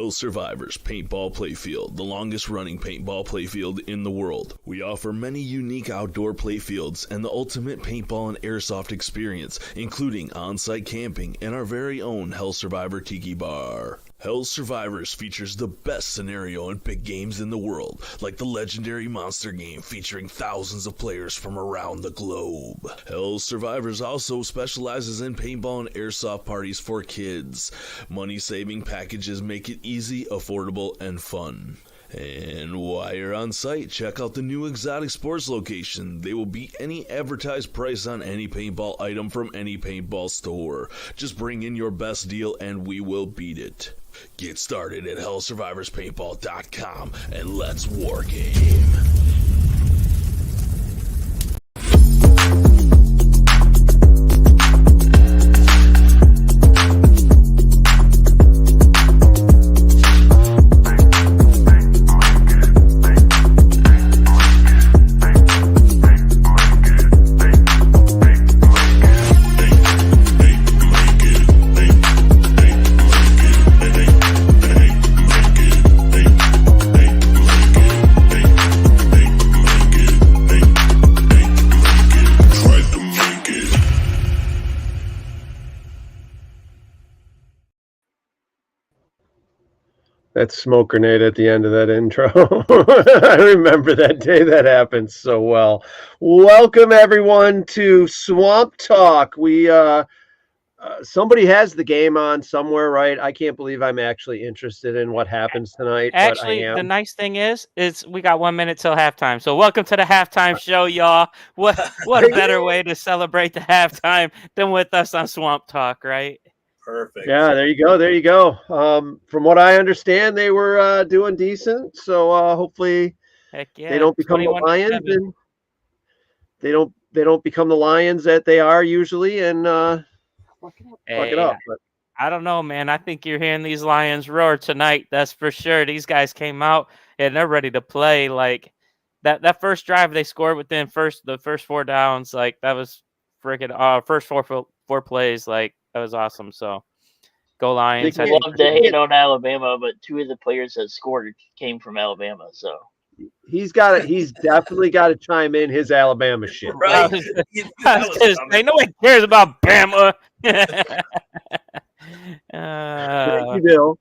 Hill Survivors Paintball Playfield, the longest running paintball playfield in the world. We offer many unique outdoor playfields and the ultimate paintball and airsoft experience, including on-site camping and our very own Hell Survivor Tiki Bar. Hell Survivors features the best scenario and big games in the world, like the legendary monster game featuring thousands of players from around the globe. Hell Survivors also specializes in paintball and airsoft parties for kids. Money-saving packages make it easy, affordable, and fun. And while you're on site, check out the new Exotic Sports location. They will beat any advertised price on any paintball item from any paintball store. Just bring in your best deal and we will beat it. Get started at hellsurvivorspaintball.com and let's wargame. That smoke grenade at the end of that intro. I remember that day that happened so well. Welcome everyone to Swamptalk. Somebody has the game on somewhere, right? I can't believe I'm actually interested in what happens tonight. Actually, the nice thing is we got 1 minute till halftime. So welcome to the halftime show, y'all. What a better way to celebrate the halftime than with us on Swamptalk, right? Perfect. Yeah, there you go. From what I understand, they were doing decent. So hopefully Heck yeah. they don't become the Lions, and they don't become the Lions that they are usually, and fuck it up. But I don't know, man. I think you're hearing these Lions roar tonight. That's for sure. These guys came out and they're ready to play. Like that first drive they scored within the first 4 downs. Like that was freaking first four plays. Like that was awesome. So go Lions. I love to hate on Alabama, but 2 of the players that scored came from Alabama. So he's definitely got to chime in his Alabama shit. Right. Nobody cares about Bama. Thank you, Bill.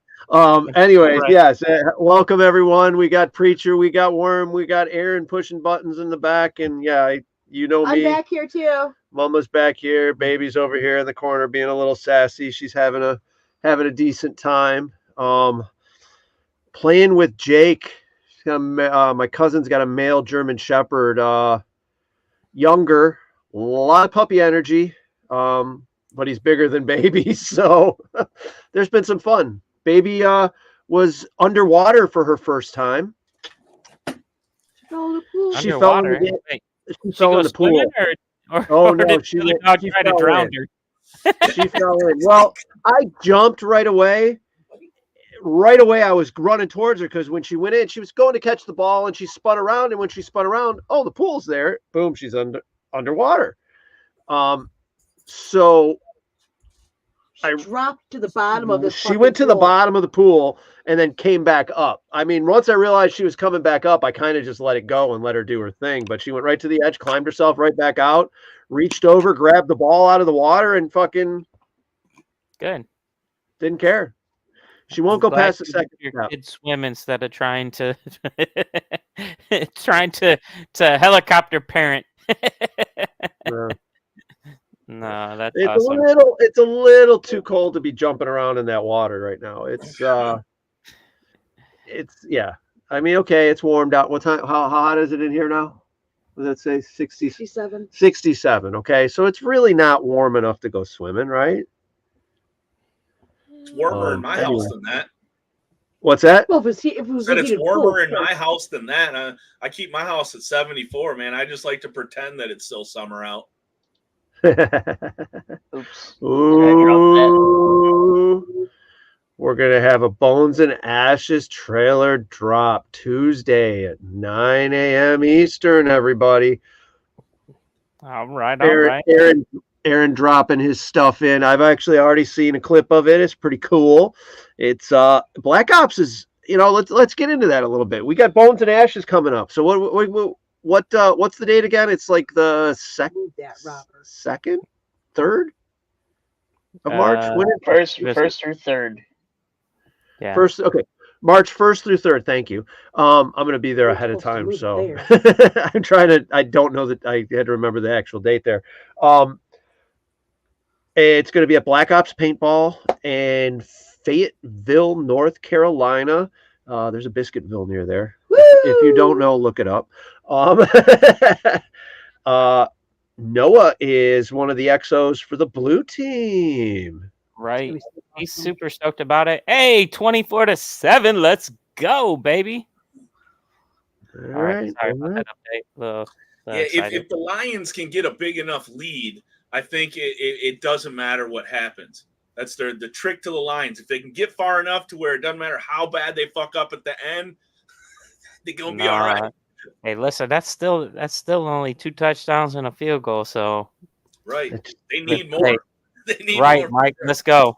Anyways, right. Yes. Welcome everyone. We got Preacher, we got Worm, we got Aaron pushing buttons in the back, and yeah, you know me. I'm back here too. Mama's back here. Baby's over here in the corner being a little sassy. She's having a decent time. Playing with Jake. My cousin's got a male German Shepherd. Younger, a lot of puppy energy. But he's bigger than Baby, so there's been some fun. Baby was underwater for her first time. She fell in the pool. She fell in the pool. Oh no, she tried to drown her. She fell in. Well, I jumped right away. Right away, I was running towards her because when she went in, she was going to catch the ball and she spun around. And when she spun around, oh, the pool's there. Boom, she's underwater. So I dropped to the bottom of the She went to the bottom of the pool and then came back up. I mean, once I realized she was coming back up, I kind of just let it go and let her do her thing. But she went right to the edge, climbed herself right back out, reached over, grabbed the ball out of the water, and fucking good. Didn't care. She won't go past the second step. Kid swim instead of trying to helicopter parent. No, that's awesome. It's a little too cold to be jumping around in that water right now. It's yeah. I mean, okay, it's warmed out. What time? How hot is it in here now? What does that say? 67. 67. Okay, so it's really not warm enough to go swimming, right? It's warmer in my house than that. What's that? Well, it's warmer in my house than that. I keep my house at 74, man. I just like to pretend that it's still summer out. Oops. Ooh. We're going to have a Bones and Ashes trailer drop Tuesday at 9 a.m. Eastern, everybody. All right. Aaron Aaron dropping his stuff in. I've actually already seen a clip of it. It's pretty cool. It's Black Ops is, let's get into that a little bit. We got Bones and Ashes coming up. So what's the date again? It's like the second, third of March. First through third. Yeah. First, okay. March 1st through 3rd. Thank you. I'm going to be there ahead of time, so I don't know that I had to remember the actual date there. It's going to be at Black Ops Paintball in Fayetteville, North Carolina. There's a Biscuitville near there. Woo! If you don't know, look it up. Noah is one of the XOs for the blue team. Right. He's super stoked about it. Hey, 24-7. Let's go, baby. All right. Sorry about that update. If the Lions can get a big enough lead, I think it doesn't matter what happens. That's the trick to the Lions. If they can get far enough to where it doesn't matter how bad they fuck up at the end, they're gonna be all right. Hey, listen, that's still only 2 touchdowns and a field goal. So right, they need more. They need right, more. Mike. Let's go.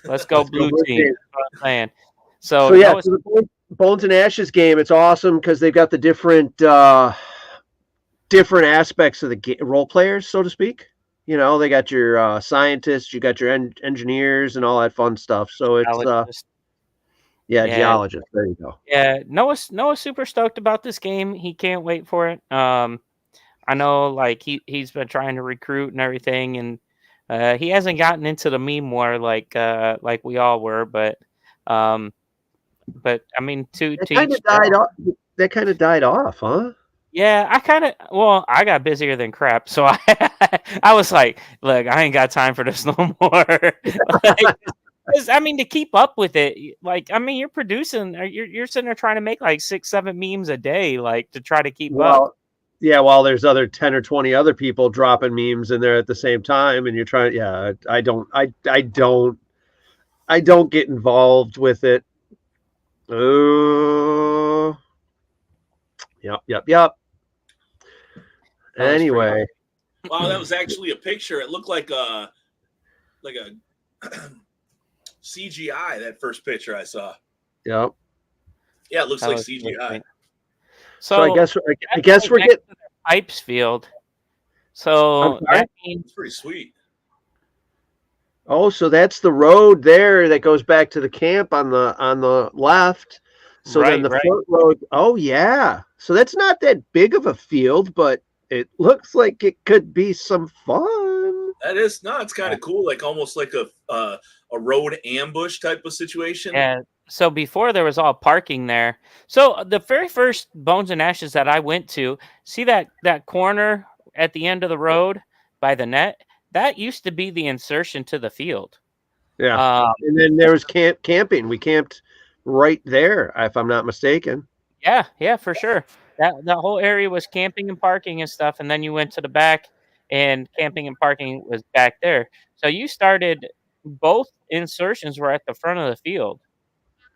Let's go, blue team. That's what I'm saying. So the Bones and Ashes game, it's awesome because they've got the different aspects of the role players, so to speak. They got your scientists, you got your engineers, and all that fun stuff. So it's geologist. There you go. Yeah, Noah's super stoked about this game. He can't wait for it. I know, like he's been trying to recruit and everything, and he hasn't gotten into the meme war like we all were, but I mean, that kind of died off, huh? Yeah, I got busier than crap, so I was like, look, I ain't got time for this no more. To keep up with it, you're producing, you're sitting there trying to make like 6-7 memes a day, like to try to keep up. Yeah, while there's other 10 or 20 other people dropping memes in there at the same time, and you're trying. Yeah, I don't get involved with it. Oh, yep. Anyway, wow, that was actually a picture. It looked like a CGI. That first picture I saw. Yep. Yeah, it looks like CGI. So I guess we're getting Pipes Field. So that means it's pretty sweet. Oh, so that's the road there that goes back to the camp on the left. So then the front road. Oh yeah. So that's not that big of a field, but it looks like it could be some fun. That is it's kind of cool, like almost like a road ambush type of situation. Yeah. So before there was all parking there. So the very first Bones and Ashes that I went to, see that corner at the end of the road by the net? That used to be the insertion to the field. Yeah. And then there was camping. We camped right there, if I'm not mistaken. Yeah, for sure. That whole area was camping and parking and stuff, and then you went to the back, and camping and parking was back there. So you started, both insertions were at the front of the field.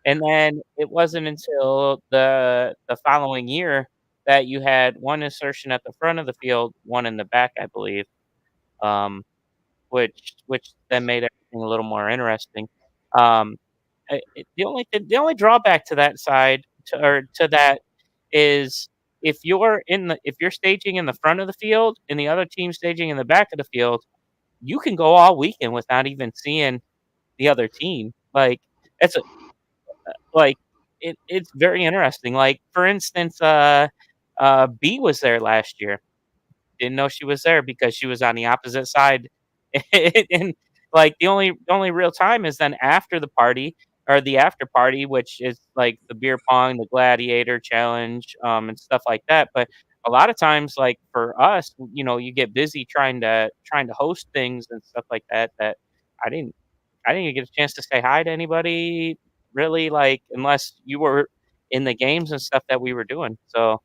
And then it wasn't until the following year that you had one insertion at the front of the field, one in the back, I believe, which then made everything a little more interesting. The only drawback to that side to that is if you're staging in the front of the field and the other team staging in the back of the field, you can go all weekend without even seeing the other team. It's very interesting. Like, for instance, B was there last year. Didn't know she was there because she was on the opposite side. And like the only real time is then after the party or the after party, which is like the beer pong, the gladiator challenge, and stuff like that. But a lot of times, like for us, you get busy trying to host things and stuff like that. That I didn't even get a chance to say hi to anybody really, like, unless you were in the games and stuff that we were doing. So,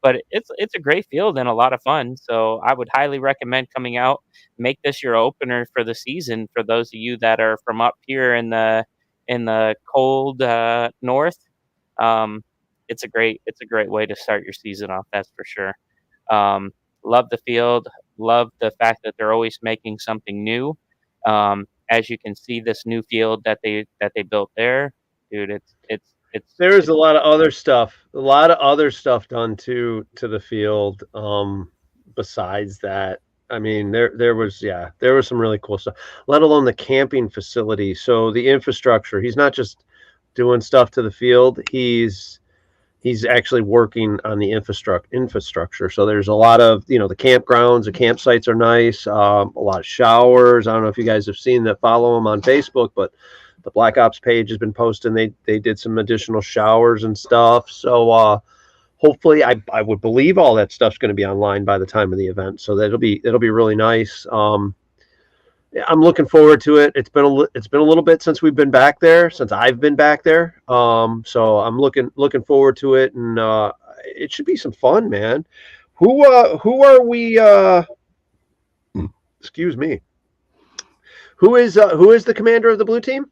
but it's a great field and a lot of fun. So I would highly recommend coming out. Make this your opener for the season for those of you that are from up here in the cold north. It's a great way to start your season off. That's for sure. Love the field. love the fact that they're always making something new. As you can see, this new field that they built there, dude, it's There's a lot of other stuff, done to the field. Besides that, I mean, there was some really cool stuff. Let alone the camping facility. So the infrastructure. He's not just doing stuff to the field. He's actually working on the infrastructure. So there's a lot of, the campgrounds, the campsites are nice. A lot of showers. I don't know if you guys have seen that, follow him on Facebook, but the Black Ops page has been posting. They did some additional showers and stuff. So hopefully, I would believe all that stuff's going to be online by the time of the event. So that'll be really nice. I'm looking forward to it. It's been a little bit since we've been back there, since I've been back there. So I'm looking forward to it, and it should be some fun, man. Who are we? Excuse me. Who is the commander of the blue team?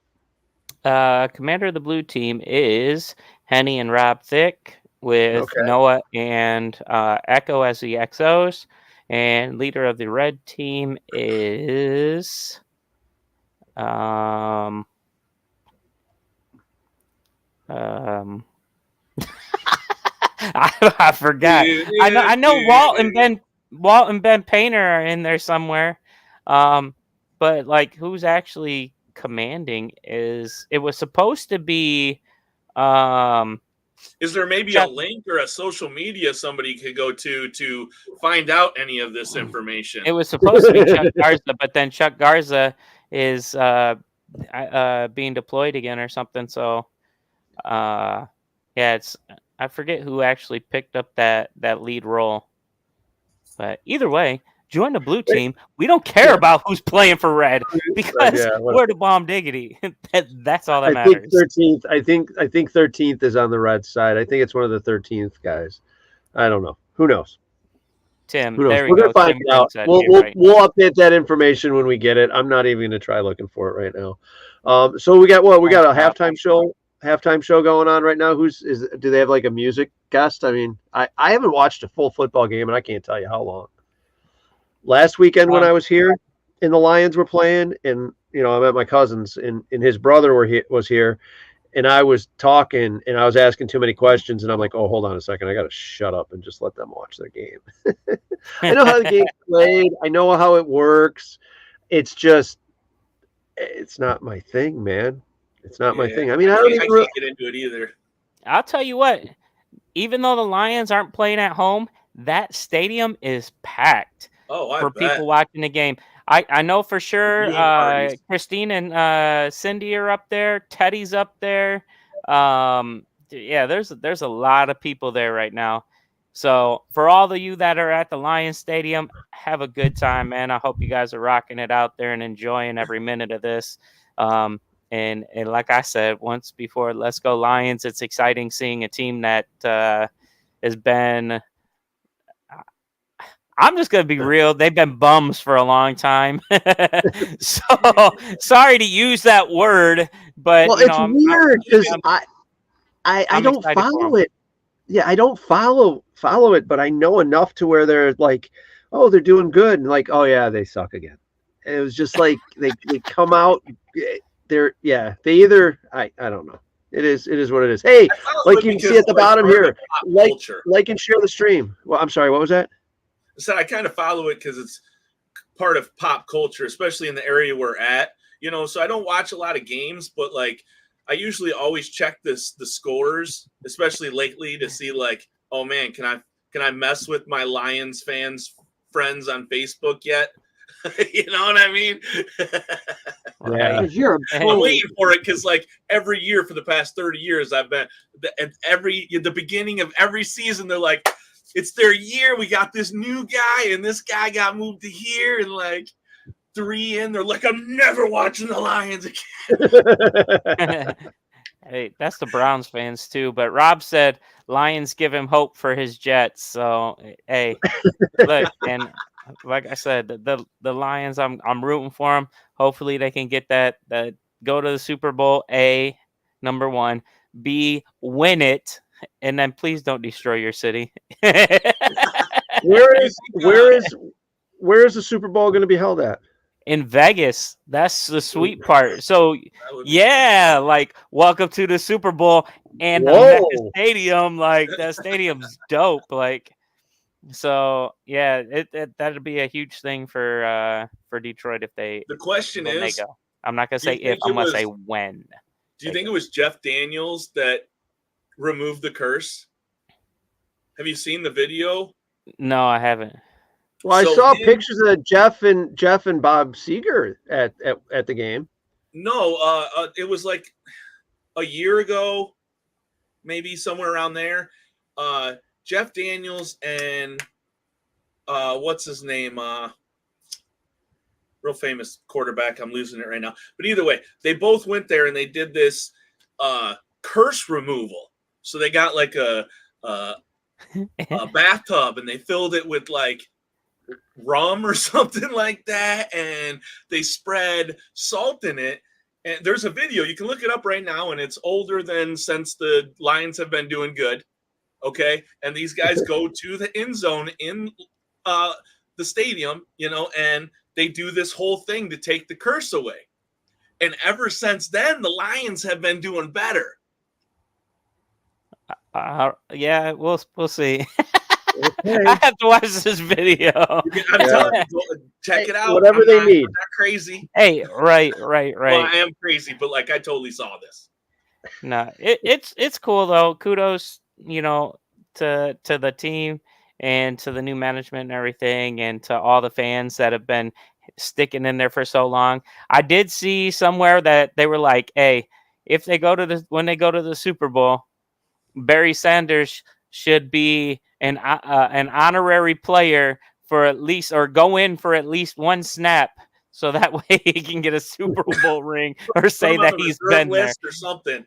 Commander of the blue team is Henny and Rob Thick, with Noah and Echo as the XOs. And leader of the red team is I forgot. I know Walt and Ben Painter are in there somewhere. But like, who's actually commanding it was supposed to be is there maybe a link or a social media somebody could go to find out any of this information? It was supposed to be Chuck Garza, but then Chuck Garza is being deployed again or something. So, I forget who actually picked up that lead role. But either way, join the blue team. We don't care about who's playing for red because we're the bomb diggity. That's all that matters. 13th. I think 13th is on the red side. I think it's one of the 13th guys. I don't know. Who knows? Tim, there we go. We're gonna find out. We'll update that information when we get it. I'm not even gonna try looking for it right now. So we got a halftime show going on right now. Do they have like a music guest? I mean, I haven't watched a full football game and I can't tell you how long. Last weekend when I was here and the Lions were playing, and I'm at my cousin's, and his brother was here, and I was talking and I was asking too many questions, and I'm like, oh, hold on a second, I got to shut up and just let them watch their game. I know how the game's played. I know how it works. It's just, it's not my thing, man. It's not my thing. I mean, I can't get into it either. I'll tell you what, even though the Lions aren't playing at home, that stadium is packed. For people watching the game. I know for sure Christine and Cindy are up there. Teddy's up there. There's a lot of people there right now. So for all of you that are at the Lions Stadium, have a good time, man. I hope you guys are rocking it out there and enjoying every minute of this. And like I said once before, let's go Lions. It's exciting seeing a team that has been... I'm just going to be real. They've been bums for a long time. So sorry to use that word, but it's weird because I don't follow it. Yeah, I don't follow it, but I know enough to where they're like, oh, they're doing good, and like, oh yeah, they suck again. And it was just like they come out. They either I don't know. It is what it is. Hey, like you can see at the bottom here, like and share the stream. Well, I'm sorry, what was that? So I kind of follow it because it's part of pop culture, especially in the area we're at. So I don't watch a lot of games, but like I usually always check the scores, especially lately, to see like, oh man, can I mess with my Lions friends on Facebook yet? You know what I mean? Right. I'm waiting for it because like every year for the past 30 years, I've been at the beginning of every season, they're like, it's their year. We got this new guy, and this guy got moved to here, and like 3 in, they're like, I'm never watching the Lions again. Hey, that's the Browns fans too. But Rob said Lions give him hope for his Jets. So hey, look, and like I said, the Lions, I'm rooting for them. Hopefully they can get that go to the Super Bowl. A, number one. B, win it. And then please don't destroy your city. Where where is the Super Bowl going to be held at? In Vegas. That's the sweet part. So That would be yeah, like welcome to the Super Bowl and the Mecca Whoa. Stadium. Like that stadium's dope. Like so, yeah, that'd be a huge thing for Detroit if they The question when they is, go. I'm not gonna do you say if. think I'm it gonna was- say when. do you think it was Jeff Daniels that removed the curse? Have you seen the video? No, I haven't. Well, I So saw him- pictures of Jeff and Bob Seger at the game. No, it was like a year ago, maybe somewhere around there. Jeff Daniels and what's his name? Real famous quarterback. I'm losing it right now. But either way, they both went there and they did this curse removal. So they got like a bathtub and they filled it with like rum or something like that, and they spread salt in it. And there's a video, you can look it up right now, and it's older than since the Lions have been doing good. Okay, and these guys go to the end zone in the stadium, and they do this whole thing to take the curse away. And ever since then, the Lions have been doing better. Yeah, we'll see. Okay. I have to watch this video. I'm telling you, check it out. Whatever I'm they not, need. I'm not crazy. Hey, right. Well, I am crazy, but like I totally saw this. No, it's cool though. Kudos, to the team and to the new management and everything, and to all the fans that have been sticking in there for so long. I did see somewhere that they were like, "Hey, if they go to when they go to the Super Bowl, Barry Sanders should be an honorary player for at least, or go in for at least one snap." So that way he can get a Super Bowl ring or say that he's been there or something.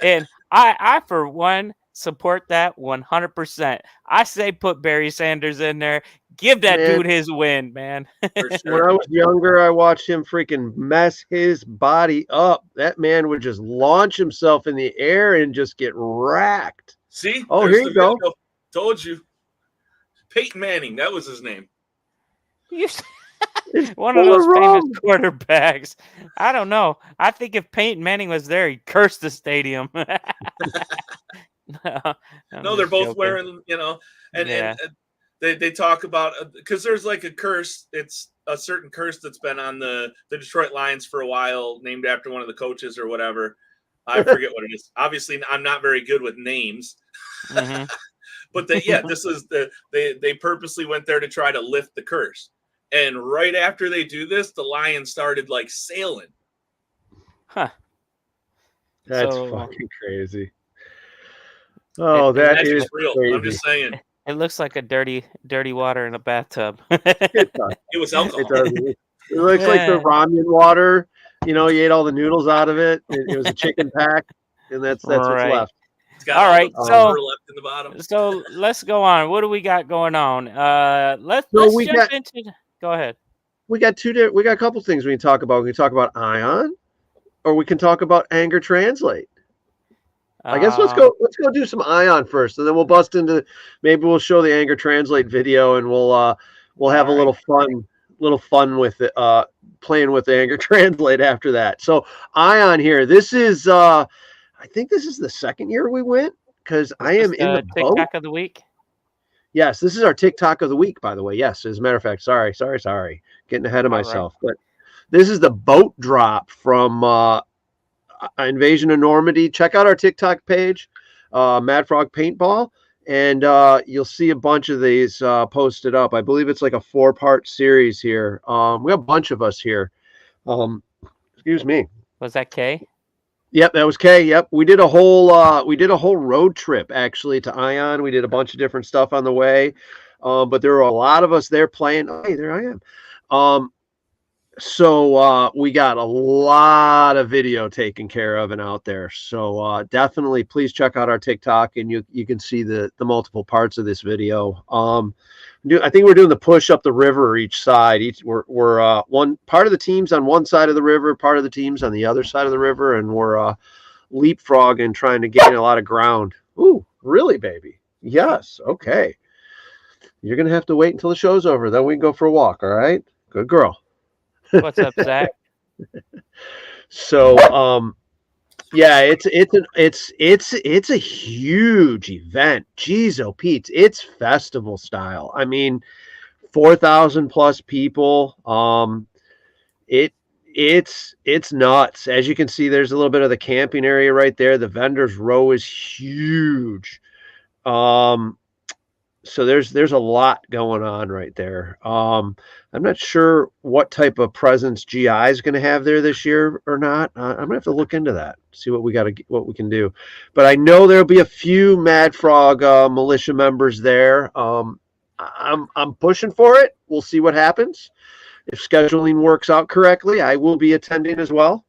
And I for one support that 100%. I say put Barry Sanders in there. Give that dude his win, man. For sure. When I was younger, I watched him freaking mess his body up. That man would just launch himself in the air and just get racked. See? Oh, There's here you the go. video. Told you. Peyton Manning, that was his name. One of those famous quarterbacks. I don't know. I think if Peyton Manning was there, he'd curse the stadium. No, they're both wearing, and they talk about, because there's like a curse. It's a certain curse that's been on the Detroit Lions for a while, named after one of the coaches or whatever. I forget what it is. Obviously, I'm not very good with names. Mm-hmm. But this is they purposely went there to try to lift the curse. And right after they do this, the Lions started like sailing. Huh. That's fucking crazy. Oh, That's is real. crazy. I'm just saying. It looks like a dirty water in a bathtub. It does. It was alcohol. It does. It looks like the ramen water. You ate all the noodles out of it. It was a chicken pack, and that's what's left. It's got all right, so left in the bottom. So let's go on. What do we got going on? Let's jump into. Go ahead. We got a couple things we can talk about. We can talk about Ion, or we can talk about Anger Translate. I guess let's go do some Ion first, and then we'll bust into, maybe we'll show the Anger Translate video, and we'll have a little fun with it, playing with the Anger Translate after that. So Ion here, this is I think this is the second year we went, because I am in the boat. TikTok of the week. Yes, this is our TikTok of the week, by the way. Yes, as a matter of fact. Sorry. Getting ahead of myself. Right. But this is the boat drop from Invasion of Normandy. Check out our TikTok page, Mad Frog Paintball, and you'll see a bunch of these posted up. I believe it's like a 4-part series here. We have a bunch of us here. Excuse me. Was that Kay? Yep, that was Kay. Yep, we did a whole road trip actually to Ion. We did a bunch of different stuff on the way, but there were a lot of us there playing. Oh, hey, there I am. So we got a lot of video taken care of and out there. So definitely, please check out our TikTok, and you can see the multiple parts of this video. I think we're doing the push up the river each side. We're one part of the team's on one side of the river, part of the team's on the other side of the river, and we're leapfrogging, trying to gain a lot of ground. Ooh, really, baby? Yes. Okay. You're gonna have to wait until the show's over. Then we can go for a walk. All right. Good girl. What's up, Zach? So, yeah, it's a huge event. Jeez, oh Pete, it's festival style. I mean, 4,000 plus people. It's nuts. As you can see, there's a little bit of the camping area right there. The vendors row is huge. So there's a lot going on right there. I'm not sure what type of presence GI is going to have there this year or not. I'm gonna have to look into that, see what we can do. But I know there'll be a few Mad Frog militia members there. I'm pushing for it. We'll see what happens. If scheduling works out correctly, I will be attending as well.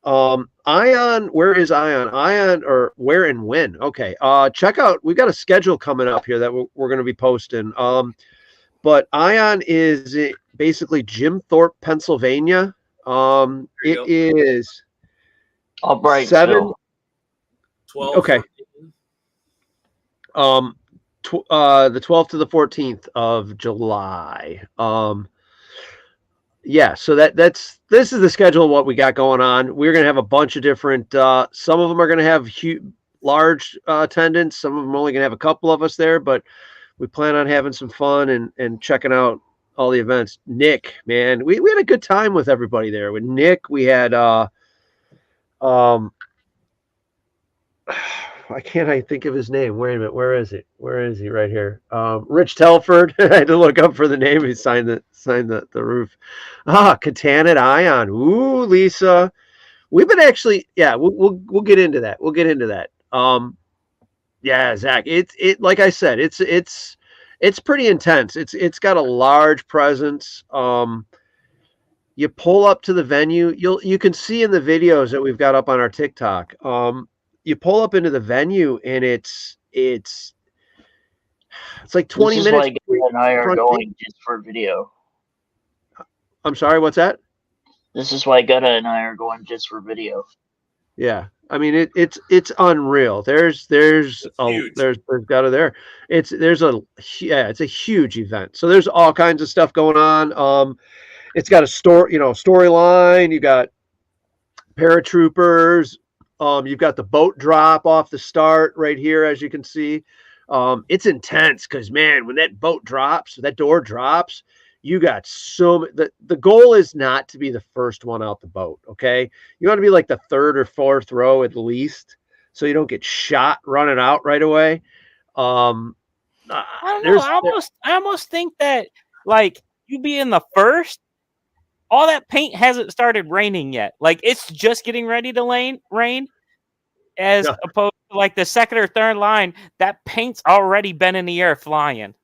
Ion, where is Ion? Ion, or where and when? Okay. Check out. We've got a schedule coming up here that we're going to be posting. But Ion is basically Jim Thorpe, Pennsylvania. It is Albright. 7. 12. Okay. 14. The 12th to the 14th of July. Yeah, so this is the schedule of what we got going on. We're going to have a bunch of different, some of them are going to have large attendance. Some of them are only going to have a couple of us there, but we plan on having some fun and checking out all the events. Nick, man, we had a good time with everybody there. With Nick, we had, why can't I think of his name? Wait a minute. Where is it? Where is he? Right here. Rich Telford. I had to look up for the name. He signed the roof. Katana at Ion. Ooh, Lisa. We've been actually, yeah, we'll get into that. We'll get into that. Yeah, Zach, it like I said, it's pretty intense. It's got a large presence. You pull up to the venue, you can see in the videos that we've got up on our TikTok. You pull up into the venue and it's like 20 This is minutes. why Gunna and I are going just for video. I'm sorry, what's that? This is why Gunna and I are going just for video. Yeah, I mean it's unreal. There's Gunna there. It's a huge event. So there's all kinds of stuff going on. It's got a storyline. You got paratroopers. You've got the boat drop off the start right here, as you can see. It's intense because, man, when that door drops, you got the goal is not to be the first one out the boat, okay? You want to be like the third or fourth row at least, so you don't get shot running out right away. I don't know. I almost think that, like, you be in the first, all that paint hasn't started raining yet. Like, it's just getting ready to rain, as opposed to like the second or third line, that paint's already been in the air flying.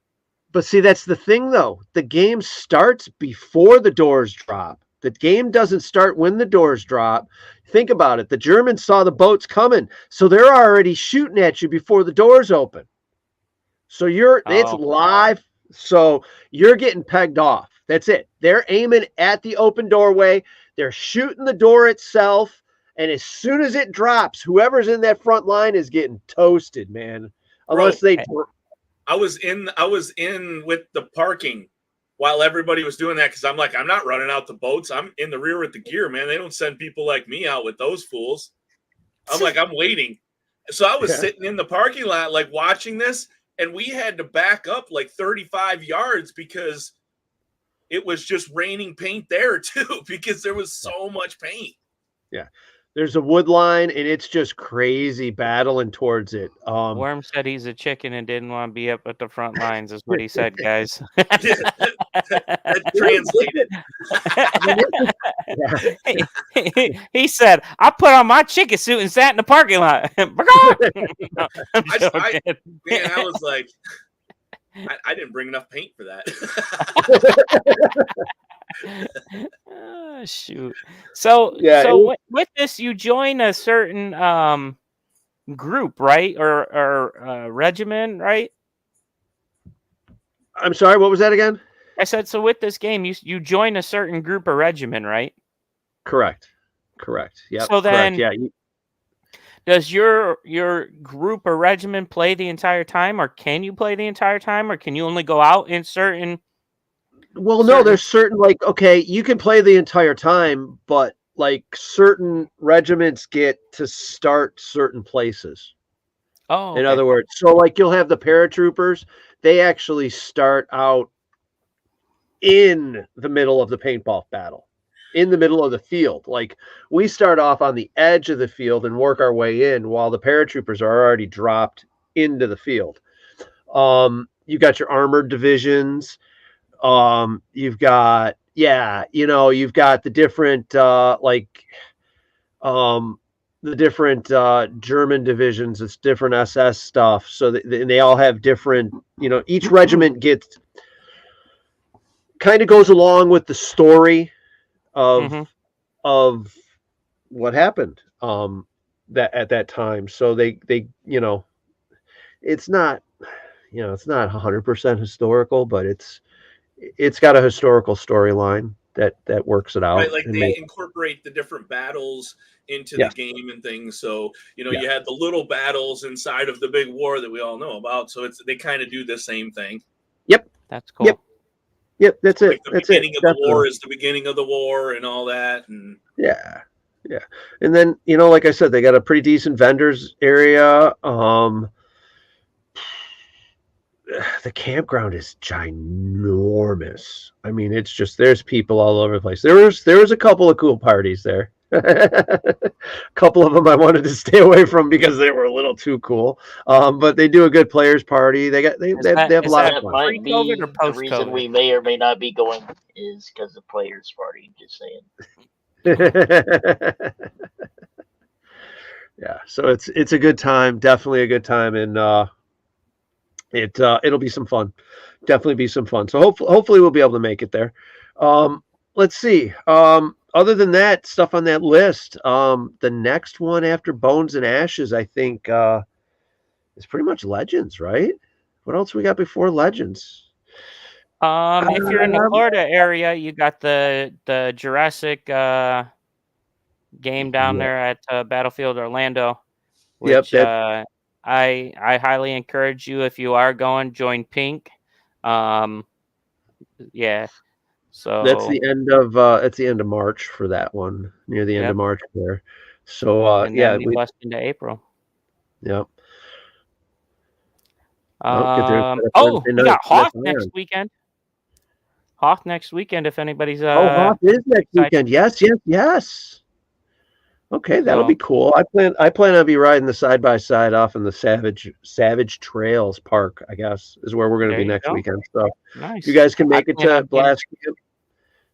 But see, that's the thing, though. The game starts before the doors drop. The game doesn't start when the doors drop. Think about it. The Germans saw the boats coming, so they're already shooting at you before the doors open. So it's live. So you're getting pegged off. That's it. They're aiming at the open doorway. They're shooting the door itself. And as soon as it drops, whoever's in that front line is getting toasted, man. Unless I was in with the parking while everybody was doing that because I'm like, I'm not running out the boats. I'm in the rear with the gear, man. They don't send people like me out with those fools. I'm like, I'm waiting. So I was sitting in the parking lot, like watching this, and we had to back up like 35 yards because it was just raining paint there too, because there was so much paint. Yeah. There's a wood line, and it's just crazy battling towards it. Worm said he's a chicken and didn't want to be up at the front lines, is what he said, guys. That translated. He said, I put on my chicken suit and sat in the parking lot. I was like, I didn't bring enough paint for that. Shoot. So with this, you join a certain group, right? Or regiment, right? I'm sorry, what was that again? I said, so with this game, you join a certain group or regimen, right? Correct. Yeah. So then, Does your group or regiment play the entire time, or can you play the entire time, or can you only go out in certain? Well, no, Certain- there's certain like okay, you can play the entire time, but like certain regiments get to start certain places. Oh, In okay. other words, so like you'll have the paratroopers, they actually start out in the middle of the paintball battle, in the middle of the field. Like we start off on the edge of the field and work our way in while the paratroopers are already dropped into the field. You got your armored divisions. You've got you've got the different the different German divisions. It's different SS stuff. So they all have different. Each regiment gets kind of goes along with the story of Mhm. of what happened that at that time. So they it's not it's not 100% historical, but it's got a historical storyline that works it out. Right, like and they incorporate the different battles into Yeah. the game and things. So Yeah. you had the little battles inside of the big war that we all know about. So they kind of do the same thing. That's cool. Yep, that's Like it. the That's beginning it. of the war Definitely. is the beginning of the war and all that. And Yeah. And then, like I said, they got a pretty decent vendors area. The campground is ginormous. I mean, it's just there's people all over the place. There was a couple of cool parties there. A couple of them I wanted to stay away from because they were a little too cool. But they do a good players party. They have a lot of That fun. might Pre-COVID be or the reason post-COVID? we may or may not be going is because the players' party. Just saying. Yeah, so it's a good time, definitely a good time, and it'll be some fun, definitely be some fun. So hopefully we'll be able to make it there. Let's see. Other than that stuff on that list, the next one after Bones and Ashes, I think, is pretty much Legends, right? What else we got before Legends? If you're in the Florida area, you got the Jurassic game down Yeah. there at Battlefield Orlando, Yep, which I highly encourage you if you are going, join Pink. Yeah. So That's the end of March for that one, near the end of Yep. March there. So and then we bust into April. Yep. Get there We Wednesday night. got Hawk That's next on. weekend. Hawk next weekend. If anybody's Hawk is next weekend. Yes. Okay, that'll be So- cool. I plan on be riding the side by side off in the Savage Trails Park, I guess, is where we're going to There be you next go. weekend. So nice. you guys can make it plan to on being- Blast Camp.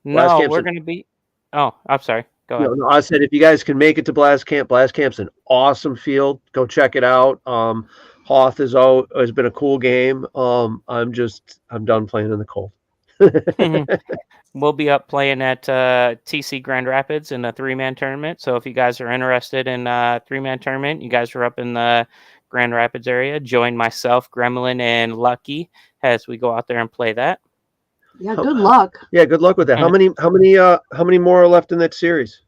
No, Camp's we're a- gonna be. Oh, I'm sorry. Go ahead. No, I said if you guys can make it to Blast Camp's an awesome field. Go check it out. Hoth has been a cool game. I'm done playing in the cold. We'll be up playing at TC Grand Rapids in a 3-man tournament. So if you guys are interested in a 3-man tournament, you guys are up in the Grand Rapids area, join myself, Gremlin, and Lucky as we go out there and play that. Yeah, good luck. Yeah, good luck with that. How many more are left in that series?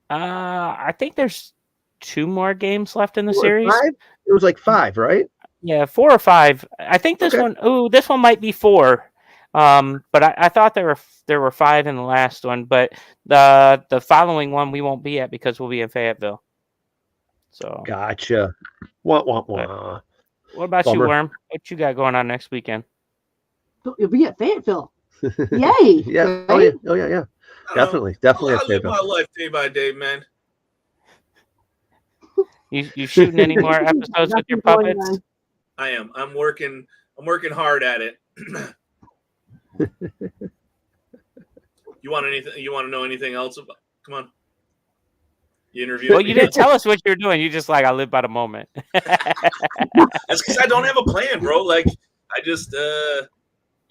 I think there's 2 more games left in the 4 or series. 5? It was like 5, right? Yeah, 4 or 5. I think this Okay. one. Oh, this one might be 4. But I thought there were 5 in the last one. But the following one we won't be at because we'll be in Fayetteville. So Gotcha. Wah. what about Bummer. you, Worm? What you got going on next weekend? You'll be at Fayetteville. Yay! Yeah. Right? Oh yeah. I don't know. Definitely. I at live Fayetteville. my life day by day, man. You shooting any more episodes with your Nothing going puppets? on. I am. I'm working hard at it. You want anything? You want to know anything else about? Come on. You interviewed Well, me. you didn't tell us what you're doing. You just like I live by the moment. That's because I don't have a plan, bro. Like I just,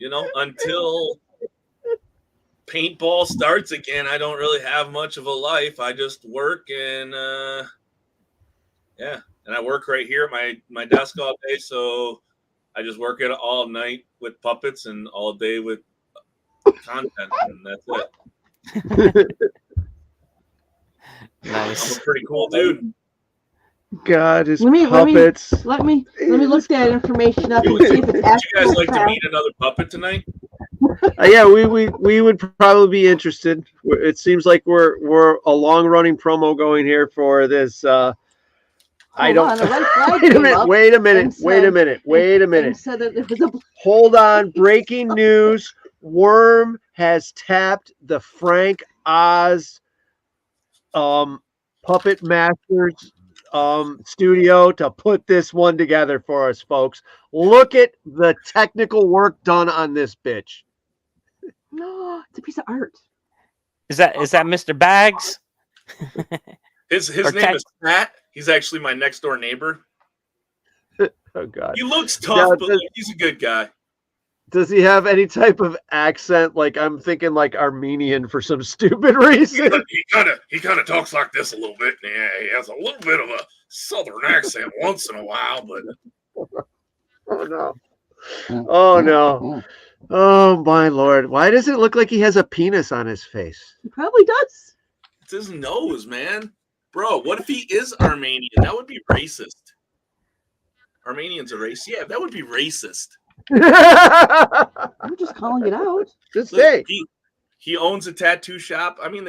until paintball starts again, I don't really have much of a life. I just work and and I work right here at my desk all day. So I just work it all night with puppets and all day with content, and that's it. I'm Nice. a pretty cool dude. God, his Let me puppets. let me look that information up and see if it's Would you actual guys like to fact. meet another puppet tonight? Yeah, we would probably be interested. It seems like we're a long running promo going here for this. I Hold don't. on, a red flag Wait a came minute. up Wait a minute. and Wait a said- minute. Wait a minute. and said that it was a Hold on. Breaking news. Worm has tapped the Frank Oz Puppet Masters studio to put this one together for us, folks. Look at the technical work done on this bitch. no, it's a piece of art. Is that Mr. Bags? His Or name is Pat. He's actually my next door neighbor. Oh God. He looks tough, Yeah, but like, he's a good guy. Does he have any type of accent? Like I'm thinking like Armenian for some stupid reason. He kind of talks like this a little bit. Yeah, he has a little bit of a southern accent once in a while, but Oh no. Oh no. Oh my Lord. Why does it look like he has a penis on his face? He probably does. it's his nose, man. Bro, what if he is Armenian? That would be racist. Armenians are racist. Yeah, that would be racist. I'm just calling it out. Just Look, say. he owns a tattoo shop. I mean,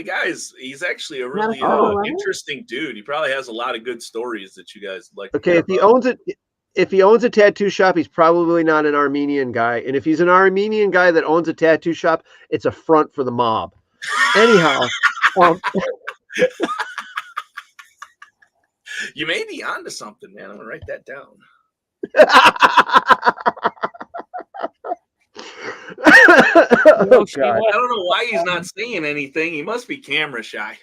he's actually a Not a really photo of it? interesting dude. He probably has a lot of good stories that you guys like. to Okay, hear if he about. owns it, if he owns a tattoo shop, he's probably not an Armenian guy. And if he's an Armenian guy that owns a tattoo shop, it's a front for the mob. Anyhow, You may be onto something, man. I'm gonna write that down. oh Yoshi, God. I don't know why he's not saying anything. He must be camera shy.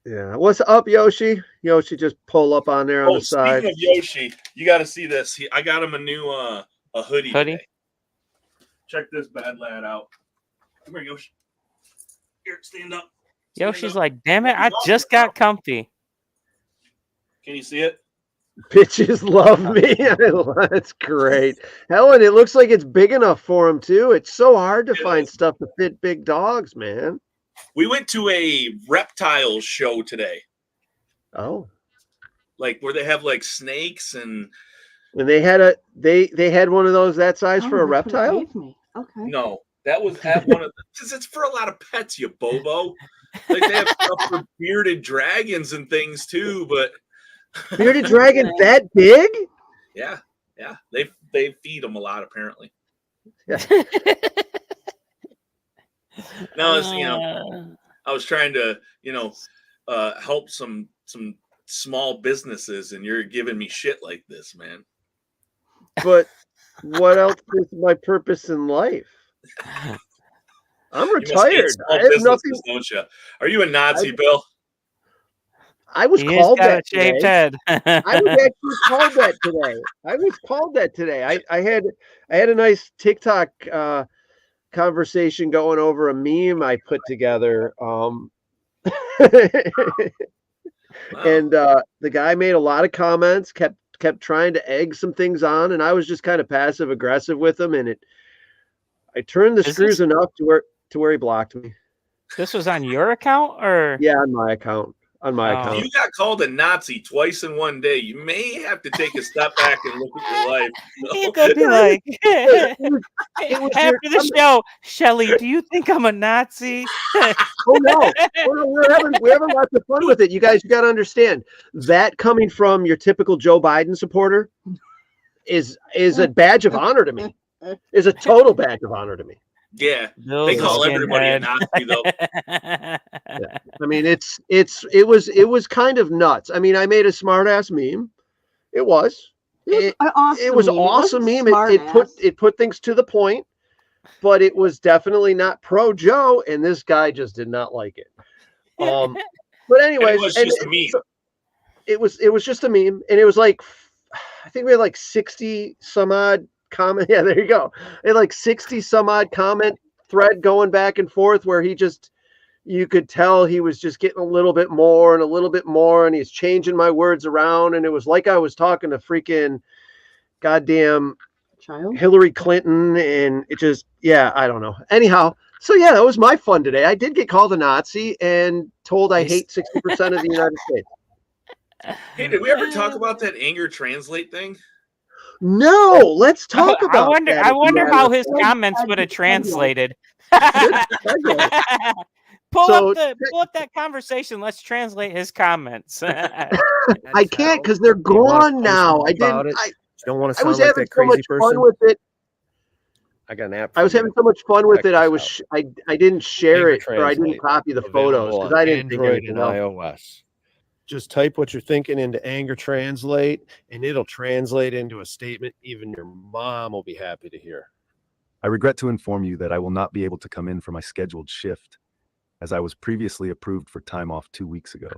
Yeah. What's up, Yoshi? Yoshi just pull up on there on the side. Speaking of Yoshi, you got to see this. I got him a new a hoodie. Hoodie? Today. Check this bad lad out. Come here, Yoshi. Here, stand up. Stand Yoshi's up. like, damn it, I just got comfy. Can you see it? Bitches love me. That's great. Helen, it looks like it's big enough for him too. It's so hard to find stuff to fit big dogs, man. We went to a reptile show today, Oh. like where they have like snakes and And they had they had one of those that size for a Oh, that's what it reptile? gave me. Okay. no, that was at one of because it's for a lot of pets, you bobo. Like they have stuff for bearded dragons and things too, but Bearded dragon that big? yeah, they feed them a lot apparently. No, it's, I was trying to help some small businesses, and you're giving me shit like this, man. But what else is my purpose in life? I'm You must hate retired. small I have businesses, nothing. don't you? Are you a Nazi, Bill? I was He called got that a shaved today. head. I was actually called that today. I was called that today. I had a nice TikTok conversation going over a meme I put together. Wow. And the guy made a lot of comments, kept trying to egg some things on, and I was just kind of passive aggressive with him, and I turned the Is screws this- enough to where he blocked me. This was on your account, or Yeah, on my account. On my Oh. If account. you got called a Nazi twice in one day, you may have to take a step back and look at your life. you could be like, It was after the show, Shelly, do you think I'm a Nazi? Oh no. We're having lots of fun with it. You guys, you got to understand that coming from your typical Joe Biden supporter is a badge of honor to me. Is a total badge of honor to me. Yeah, Bill's they call a everybody a skinhead. Nazi though. I mean, it was kind of nuts. I mean, I made a smart ass meme. It was. It was an awesome It was meme. awesome wasn't meme. smart-ass. It put things to the point, but it was definitely not pro Joe, and this guy just did not like it. But And anyways, it was just a meme. so it was just a meme, and it was like I think we had like 60 some odd comment. Yeah, there you go. It had like 60 some odd comment thread going back and forth where you could tell he was just getting a little bit more and a little bit more, and he's changing my words around, and it was like I was talking to freaking goddamn Child. Hillary Clinton, and it just, yeah, I don't know. Anyhow, so yeah, that was my fun today. I did get called a Nazi and told I hate 60% of the United States. Hey, did we ever talk about that anger translate thing? No, let's talk I about wonder. that. I wonder how his Like, comments would have good segue. translated. Good segue. pull So, up that conversation. Let's translate his comments. I can't because they're Do you wanna gone post now. more I about didn't. it? You don't want to I was sound like having that so much crazy person. fun with it. I got an app. I was for having you. so much fun with Check it. this out. I didn't share Anger it, or I didn't Translate, copy the photos available because on I didn't think Android anything and else. iOS. Just type what you're thinking into Anger Translate, and it'll translate into a statement even your mom will be happy to hear. I regret to inform you that I will not be able to come in for my scheduled shift, as I was previously approved for time off 2 weeks ago.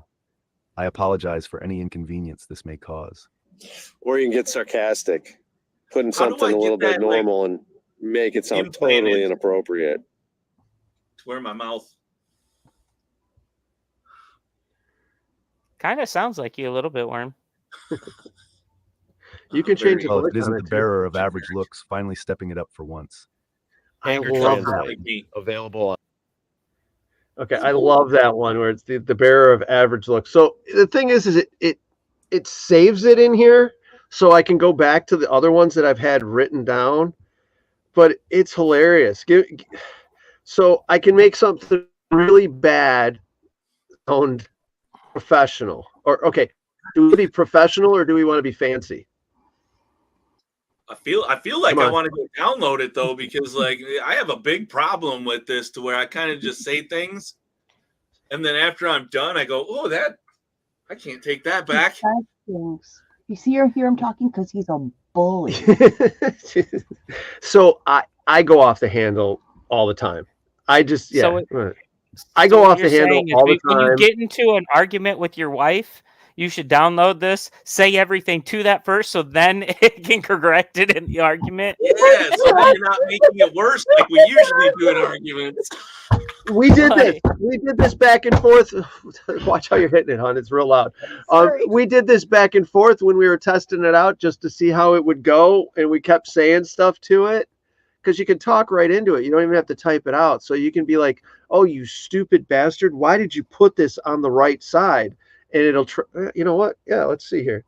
I apologize for any inconvenience this may cause. Or you can get sarcastic, putting How do something I a get little bit that, like, normal and make it sound implanted? totally inappropriate. To where my mouth. Kind of sounds like you a little bit, Worm. You can change the Well, voice if it isn't on the it too. bearer of average looks, finally stepping it up for once. I Anger love that. Translate, Like me. available on. Okay, I love that one where it's the bearer of average look. So the thing is it saves it in here, so I can go back to the other ones that I've had written down. But it's hilarious. So I can make something really bad sound professional. Or okay, do we want to be professional or do we want to be fancy? I feel like Come I on. want to go download it though, because like I have a big problem with this to where I kind of just say things, and then after I'm done, I go, "Oh, that I can't take that back." You see or hear him talking because he's a bully. So I go off the handle all the time. I just So I So go what off the you're handle saying is all the when you time. get into an argument with your wife, you should download this, say everything to that first, so then it can correct it in the argument. Yeah, so then you're not making it worse like we usually do in arguments. We did this. Like- We did this back and forth. Watch how you're hitting it, hon. It's real loud. We did this back and forth when we were testing it out just to see how it would go, and we kept saying stuff to it because you can talk right into it. You don't even have to type it out. So you can be like, "Oh, you stupid bastard! Why did you put this on the right side?" And it'll. You know what? Yeah. Let's see here.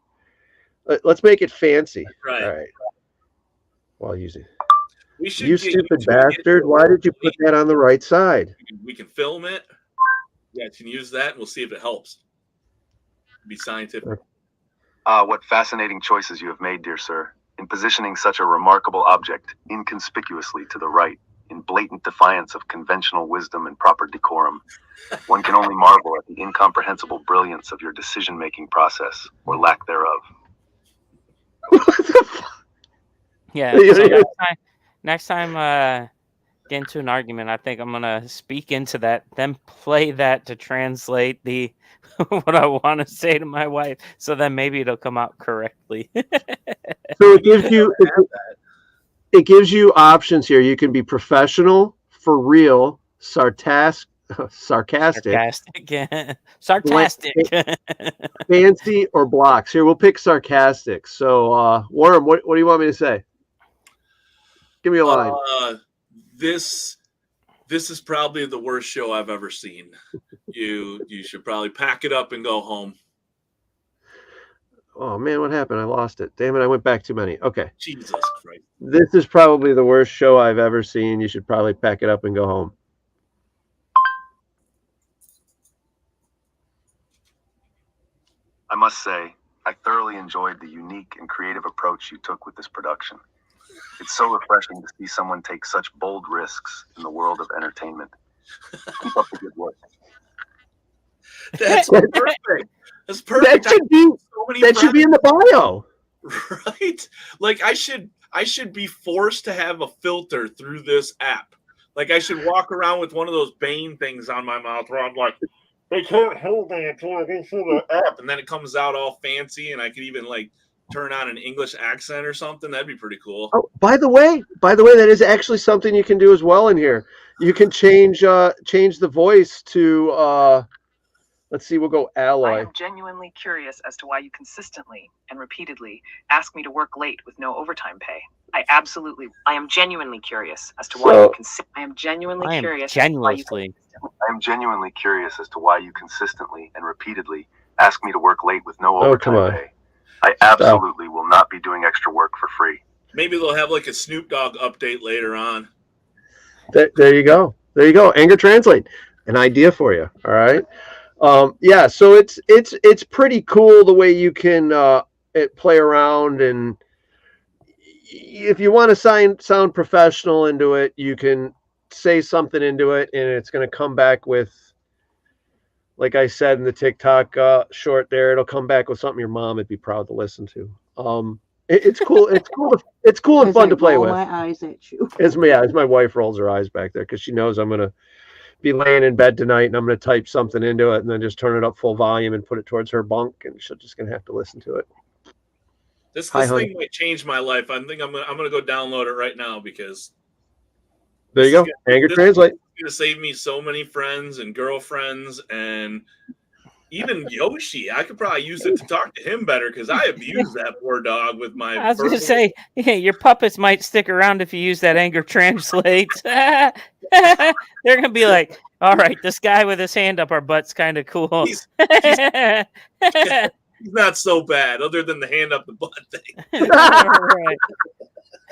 Let's make it fancy. Right. All right. While using. We should You get stupid YouTube to get bastard! it. Why did you put that on the right side? We can film it. Yeah, you can use that, and we'll see if it helps. Be scientific. What fascinating choices you have made, dear sir, in positioning such a remarkable object inconspicuously to the right, in blatant defiance of conventional wisdom and proper decorum. One can only marvel at the incomprehensible brilliance of your decision-making process, or lack thereof. Yeah. So next time, get into an argument, I think I'm gonna speak into that, then play that to translate the what I want to say to my wife. So then maybe it'll come out correctly. So it gives you options here. You can be professional, for real, sarcastic, Yeah. Sarcastic. fancy, or blocks. Here, we'll pick sarcastic. So, Worm, what do you want me to say? Give me a line. This is probably the worst show I've ever seen. You should probably pack it up and go home. Oh man, what happened? I lost it. Damn it! I went back too many. Okay. Jesus Christ. This is probably the worst show I've ever seen. You should probably pack it up and go home. I must say, I thoroughly enjoyed the unique and creative approach you took with this production. It's so refreshing to see someone take such bold risks in the world of entertainment. Keep up the good work. That's perfect. That's perfect. That should be that should be in the bio. Right? Like I should be forced to have a filter through this app. Like I should walk around with one of those Bane things on my mouth where I'm like, they can't hold me until I go through the app, and then it comes out all fancy, and I could even like turn on an English accent or something. That'd be pretty cool. Oh, by the way, that is actually something you can do as well in here. You can change the voice to let's see, we'll go Alloy. I am genuinely curious as to why you consistently and repeatedly ask me to work late with no overtime pay. I am genuinely curious as to why I am genuinely curious as to why you I am genuinely curious as to why you consistently and repeatedly ask me to work late with no Oh, come overtime on. pay. I absolutely will not be doing extra work for free. Maybe they'll have like a Snoop Dogg update later on. There you go. There you go. Anger Translate. An idea for you. All right. Yeah. So it's pretty cool the way you can play around, and if you want to sound professional into it, you can say something into it, and it's going to come back with, like I said in the TikTok short there, it'll come back with something your mom would be proud to listen to. It's cool. It's cool and As fun I to play roll with. my eyes at you. As my wife rolls her eyes back there because she knows I'm gonna be laying in bed tonight and I'm gonna type something into it and then just turn it up full volume and put it towards her bunk, and she's just gonna have to listen to it. This Hi, thing honey. might change my life. I think I'm gonna go download it right now because There you go. Anger Translate. It's gonna save me so many friends and girlfriends and even Yoshi. I could probably use it to talk to him better because I abuse that poor dog with my. I was going to verbal- say, yeah, your puppets might stick around if you use that Anger Translate. They're going to be like, all right, this guy with his hand up our butt's kind of cool. He's not so bad, other than the hand up the butt thing.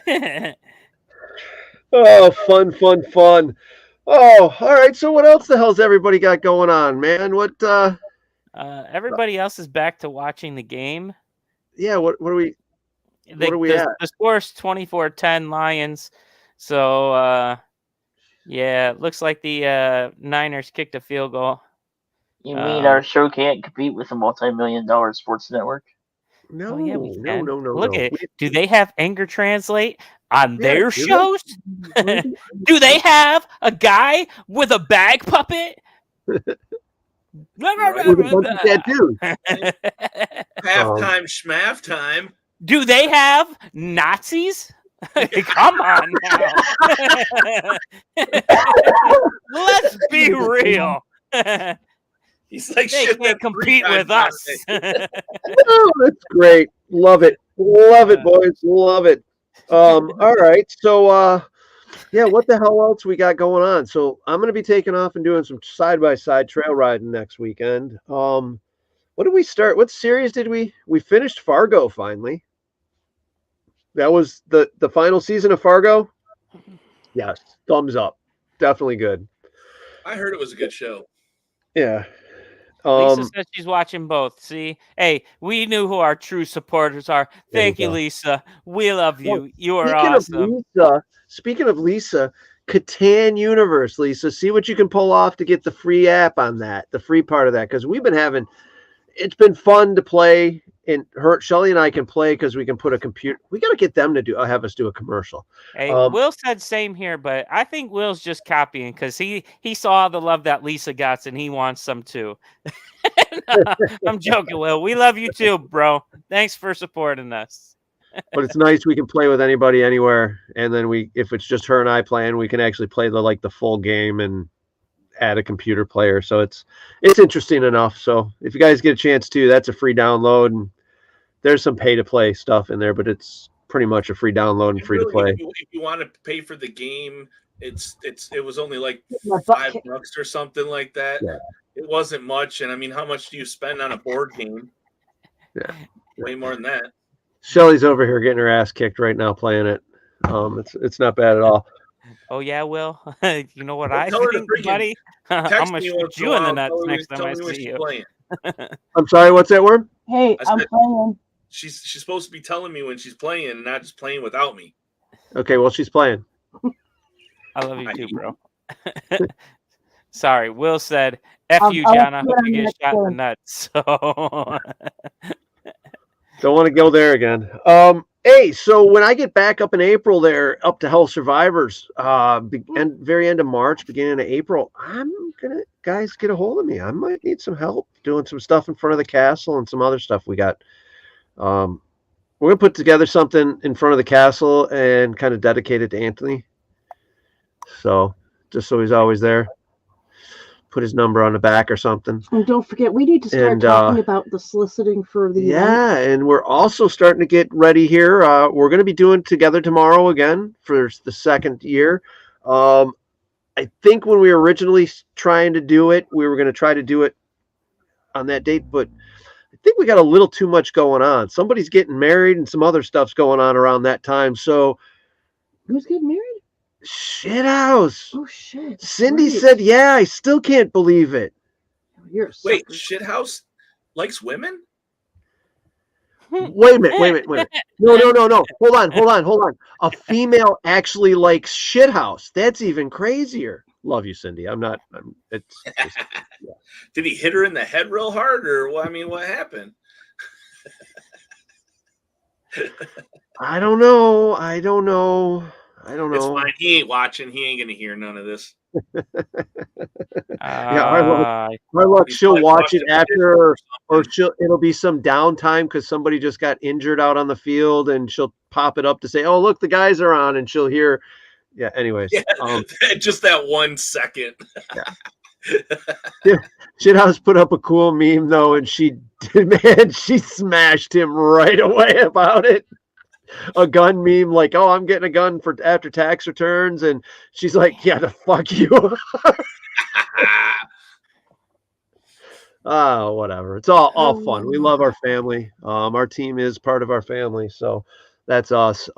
Right. Oh, fun. Oh, all right. So what else the hell's everybody got going on, man? What Everybody else is back to watching the game. yeah, what are we at? The score's 24-10 Lions. So yeah, it looks like the Niners kicked a field goal. You mean our show can't compete with a multi-million-dollar sports network? No, Oh, yeah, we can. no. Look at it. Do they have Anger Translate on Yeah, their do they? shows? Do they have a guy with a bag puppet? With a bunch of tattoos. Halftime schmaff time. Do they have Nazis? Come on now. Let's be real. He's like, They shit, can't that's compete 3 with times us. Oh, that's great. Love it, boys. Love it. All right. So yeah, what the hell else we got going on? So I'm gonna be taking off and doing some side-by-side trail riding next weekend. What did we start? What series did we finished Fargo finally? That was the final season of Fargo. Yes, thumbs up. Definitely good. I heard it was a good show. Yeah. Lisa says she's watching both. See, hey, we knew who our true supporters are. Thank you, go. Lisa. We love you. Well, You are awesome. Speaking of Lisa, Catan Universe, Lisa, see what you can pull off to get the free app on that, the free part of that, because it's been fun to play. And Shelly and I can play because we can put a computer. We got to get them to have us do a commercial. Hey, Will said same here, but I think Will's just copying because he saw the love that Lisa got and he wants some too. No, I'm joking, Will. We love you too, bro. Thanks for supporting us. But it's nice we can play with anybody anywhere, and then if it's just her and I playing, we can actually play the full game and add a computer player. So it's interesting enough. So if you guys get a chance to, that's a free download, and there's some pay to play stuff in there, but it's pretty much a free download and free to play. If you want to pay for the game, it was only like $5 or something like that. Yeah. It wasn't much, and I mean, how much do you spend on a board game? Yeah, way more than that. Shelly's over here getting her ass kicked right now playing it. It's not bad at all. Oh yeah, Will. You know what I Tell her to think, freaking buddy? I'm text gonna me shoot once in a you in the while, nuts tell me- next time tell I me when see she's you. playing. I'm sorry, what's that, Worm? Hey, I I'm said- playing. She's supposed to be telling me when she's playing and not just playing without me. Okay, well, she's playing. I love you too, bro. Sorry, Will said, F you, I'll John. I see hope you you on get the shot in the next nuts. So Don't want to go there again. Hey, so when I get back up in April there, up to Hell Survivors, very end of March, beginning of April, I'm gonna, guys, get a hold of me. I might need some help doing some stuff in front of the castle and some other stuff we got. We're gonna put together something in front of the castle and kind of dedicate it to Anthony. So just so he's always there. Put his number on the back or something. And don't forget, we need to start talking about the soliciting for the event. Yeah, and we're also starting to get ready here. We're going to be doing Together Tomorrow again for the second year. I think when we were originally trying to do it, we were going to try to do it on that date, but think we got a little too much going on. Somebody's getting married and some other stuff's going on around that time. So Who's getting married? Shithouse. Oh shit. Cindy Great. said, yeah, I still can't believe it. You're a Wait, sucker. Shithouse likes women? Wait a minute. No. Hold on. A female actually likes Shithouse. That's even crazier. Love you, Cindy. It's just, yeah. Did he hit her in the head real hard, or what happened? I don't know. It's fine. He ain't watching. He ain't gonna hear none of this. Our luck, she'll watch it after, or it'll be some downtime because somebody just got injured out on the field, and she'll pop it up to say, "Oh, look, the guys are on," and she'll hear. Yeah. Anyways, just that 1 second. Yeah. Shithouse put up a cool meme though, and she smashed him right away about it. A gun meme like, "Oh, I'm getting a gun for after tax returns," and she's like, "Yeah, the fuck you." Oh, whatever. It's all fun. We love our family. Our team is part of our family, so that's us.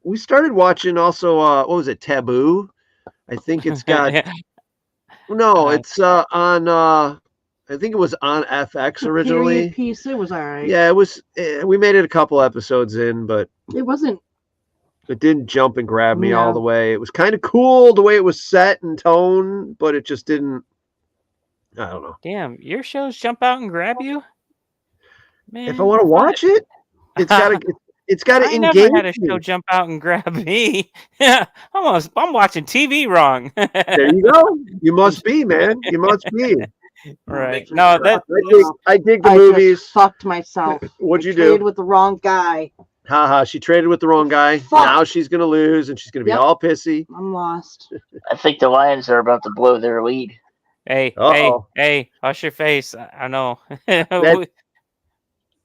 We started watching also. What was it? Taboo. I think it's got. No, it's on. I think it was on FX originally. Period piece. It was all right. Yeah, it was. We made it a couple episodes in, but it wasn't. It didn't jump and grab me all the way. It was kind of cool the way it was set and tone, but it just didn't. I don't know. Damn, your shows jump out and grab you, man. If I want to watch it, it's got to I engage. never had a show jump out and grab me. Yeah, I'm watching TV wrong. There you go. You must be, man. You must be. Right. No, I dig the movies. Just fucked myself. What'd you Traded do? with the wrong guy. Haha, she traded with the wrong guy. Fuck. Now she's gonna lose, and she's gonna be all pissy. I'm lost. I think the Lions are about to blow their lead. Hey, Uh-oh. hey, hush your face. I know.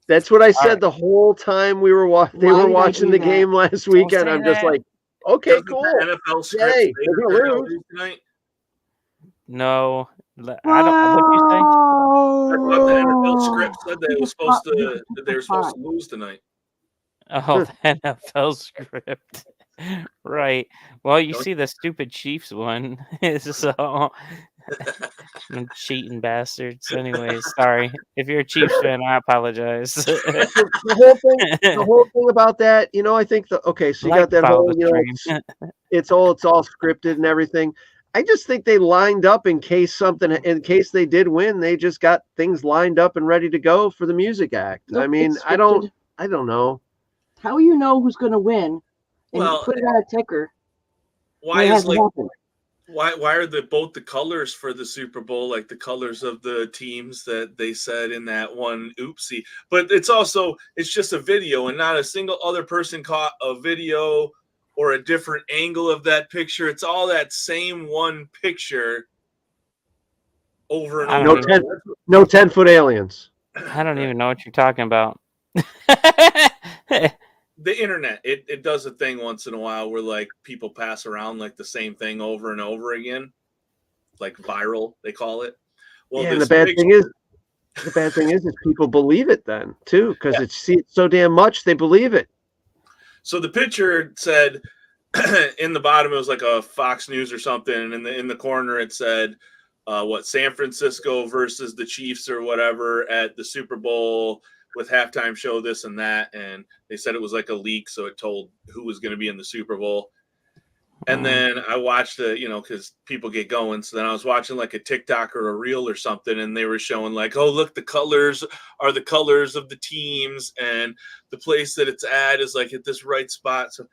That's what I said the whole time we were they were watching the game last weekend. I'm just like, okay, cool. NFL script Yay, they're gonna lose. tonight. No, I don't. What you say? I thought the NFL script said they were supposed to lose tonight. Oh, the NFL script. Right. Well, you see the stupid Chiefs one. So cheating bastards. Anyways, sorry. If you're a Chiefs fan, I apologize. the whole thing about that, I think so you got that whole, it's all scripted and everything. I just think they lined up in case they did win, they just got things lined up and ready to go for the music act. Nope, I mean, I don't know. How you know who's going to win and Well, you put it on a ticker? Why is why are both the colors for the Super Bowl like the colors of the teams that they said in that one oopsie? But it's just a video, and not a single other person caught a video or a different angle of that picture. It's all that same one picture over and over. No 10-foot aliens. I don't even know what you're talking about. The internet, it does a thing once in a while where like people pass around like the same thing over and over again, like viral they call it. Well, yeah, and the bad thing is people believe it then too, because it's so damn much they believe it. So the picture said in the bottom, it was like a Fox News or something, and in the corner it said San Francisco versus the Chiefs or whatever at the Super Bowl with halftime show, this and that, and they said it was like a leak, so it told who was going to be in the Super Bowl. And then I watched because people get going. So then I was watching like a TikTok or a reel or something, and they were showing like, oh, look, the colors are the colors of the teams, and the place that it's at is like at this right spot. So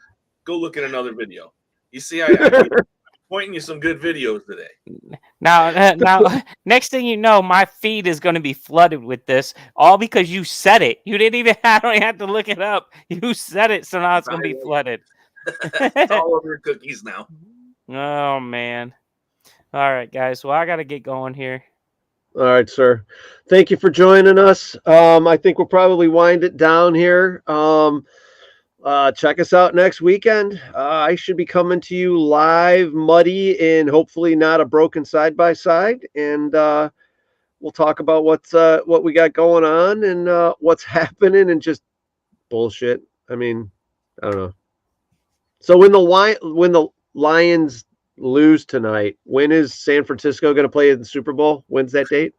go look at another video. You see, I'm pointing you some good videos today. Now, next thing you know, my feed is going to be flooded with this, all because you said it. You didn't even. I don't have to look it up. You said it, so now it's going to be flooded. It's all over your cookies now. Oh man! All right, guys. Well, I got to get going here. All right, sir. Thank you for joining us. I think we'll probably wind it down here. Check us out next weekend. I should be coming to you live, muddy, and hopefully not a broken side-by-side. And we'll talk about what we got going on and what's happening and just bullshit. I mean, I don't know. So when the Lions lose tonight, when is San Francisco going to play in the Super Bowl? When's that date?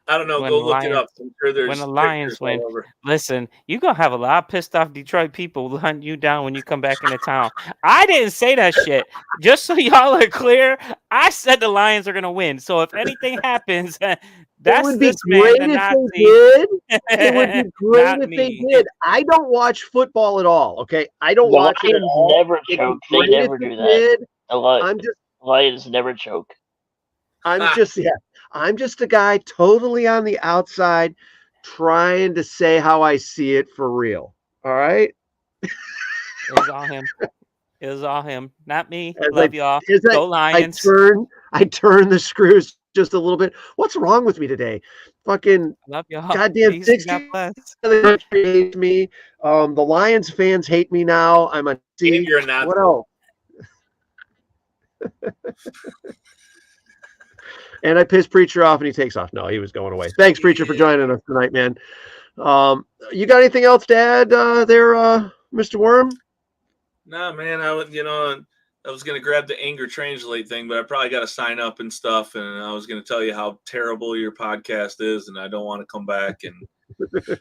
I don't know. When Go the look it Lions- up. I'm sure there's when the Lions pictures all win, over. listen, you're going to have a lot of pissed off Detroit people hunt you down when you come back into town. I didn't say that shit. Just so y'all are clear, I said the Lions are going to win. So if anything happens, It that's would be this man, great the if Nazi. they did. It would be great Not if they me. did. I don't watch football at all. Okay, I don't The watch it at Lions all. never It'd be choke. They great never if they do that. did. The Lions never choke. I'm just a guy totally on the outside trying to say how I see it for real. All right. It was all him. It was all him. Not me. As Love y'all. as Go Lions. I turn the screws just a little bit. What's wrong with me today? Fucking Love y'all. goddamn Peace and 60 God bless. the country hates me. The Lions fans hate me now. I'm a C. You're not. What else? And I piss Preacher off and he takes off. No, he was going away. Thanks, Preacher, for joining us tonight, man. You got anything else to add there, Mr. Worm? Nah, man. I was gonna grab the anger translate thing, but I probably got to sign up and stuff. And I was gonna tell you how terrible your podcast is, and I don't want to come back. And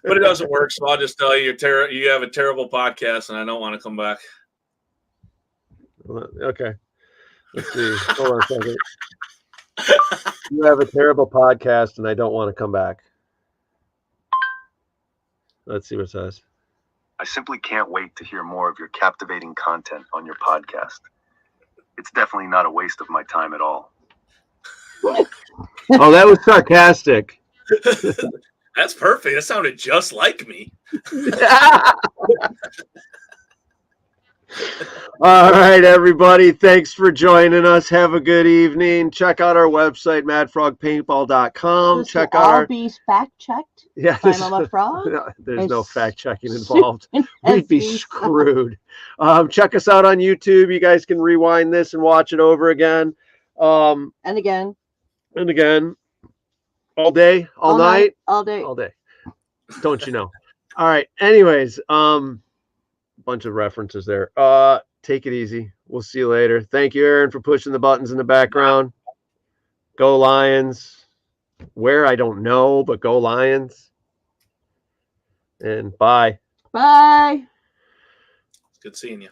but it doesn't work, so I'll just tell you you have a terrible podcast, and I don't want to come back. Okay. Let's see. Hold on a second. You have a terrible podcast, and I don't want to come back. Let's see what it says. I simply can't wait to hear more of your captivating content on your podcast. It's definitely not a waste of my time at all. Oh, that was sarcastic. That's perfect. That sounded just like me. All right, everybody. Thanks for joining us. Have a good evening. Check out our website, madfrogpaintball.com. Check out our be fact checked. yeah. I'm a frog. There's no fact checking involved. We'd be screwed. Check us out on YouTube. You guys can rewind this and watch it over again. And again. And again. All day, all night, all day. all day. Don't you know? All right. Anyways, bunch of references there. Take it easy. We'll see you later. Thank you, Aaron, for pushing the buttons in the background. Go Lions. Where I don't know, but go Lions. And bye. Bye. It's good seeing you.